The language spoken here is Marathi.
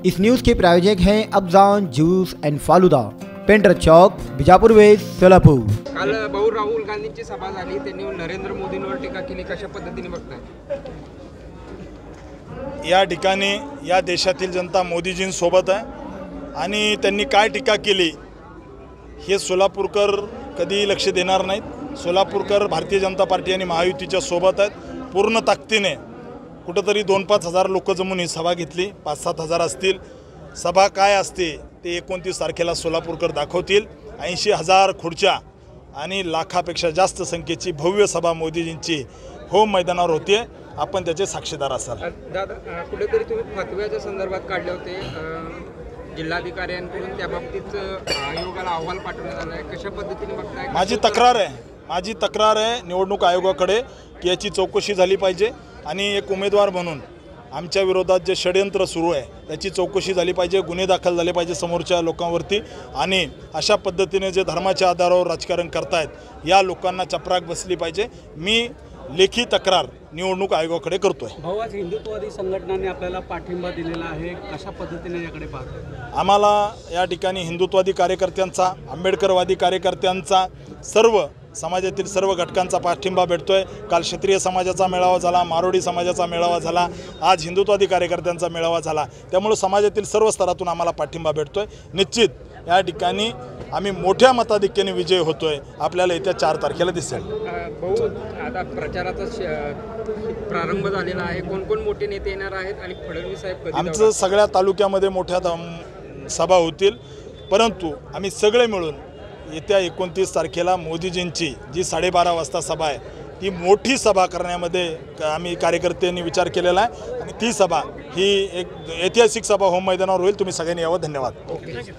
इस न्यूज के प्रायोजक हैं Afzan juice and falooda, painter चौक, बीजापुर वेस्ट, सोलापूर। काल भाऊ राहुल गांधींची सभा झाली, त्यांनी नरेंद्र मोदींवर टीका केली, कशा पद्धतीने बघताय? या ठिकाणी या देशातील जनता मोदीजींसोबत आहे आणि त्यांनी काय टीका केली हे सोलापूरकर कधी लक्ष देणार नाहीत। सोलापूरकर भारतीय जनता पार्टी आणि महायुतीच्या सोबत आहेत। पूर्ण ताकदीने कुठेतरी 2-5 हजार लोक जमून ही सभा घेतली, 5-7 हजार असतील। सभा काय असते ते 29 तारखेला सोलापूरकर दाखवतील। 80,000 खुर्च्या आणि लाखापेक्षा जास्त संख्येची भव्य सभा मोदीजींची होम मैदानावर होते। आपण त्याचे साक्षीदार असाल। दादा, कुठेतरी तुम्ही फतव्याच्या संदर्भात काढले होते जिल्हाधिकाऱ्यांकडून, त्या बाबतीत आयोगाला अहवाल पाठवण्यात आला आहे, कशा पद्धतीने बघताय? माझी तक्रार आहे निवडणूक आयोगाकडे की याची चौकशी झाली पाहिजे आणि एक उमेदवार म्हणून आमच्या विरोधात जे षडयंत्र सुरू आहे त्याची चौकशी झाली पाहिजे, गुन्हे दाखल झाले पाहिजे समोरच्या लोकांवरती। आणि अशा पद्धतीने जे धर्माच्या आधारावर राजकारण करतायत या लोकांना चपराक बसली पाहिजे। मी लेखी तक्रार निवडणूक आयोगाकडे करतोय। भाऊ, आज हिंदुत्ववादी संघटनांनी आपल्याला पाठिंबा दिलेला आहे, कशा पद्धतीने याकडे पाहताय? आम्हाला या ठिकाणी हिंदुत्ववादी कार्यकर्त्यांचा, आंबेडकरवादी कार्यकर्त्यांचा, सर्व समाजातील सर्व घटकांचा पाठिंबा भेटतोय। काल क्षत्रिय समाजाचा मेळावा झाला, मारोडी समाजाचा मेळावा झाला, आज हिंदुत्ववादी कार्यकर्त्यांचा मेळावा झाला। त्यामुळे समाजातील सर्व स्तरातून आम्हाला पाठिंबा भेटतोय। निश्चित या ठिकाणी आम्ही मोठ्या मताधिक्याने विजय होतोय, आपल्याला येत्या 4 तारखेला दिसेल। भाऊ, आता प्रचाराचा प्रारंभ झालेला आहे, कोण मोठे नेते येणार आहेत आणि फडणवीस साहेब कधी? आमचं सगळ्या तालुक्यामध्ये मोठ्या सभा होतील, परंतु आम्ही सगळे मिळून येत्या 29 तारखेला मोदीजींची जी 12:30 वाजता सभा आहे ती मोठी सभा करण्यामध्ये आम्ही कार्यकर्त्यांनी विचार केलेला आहे आणि ती सभा ही एक ऐतिहासिक सभा होम मैदानावर होईल। तुम्ही सगळ्यांनी यावं। धन्यवाद।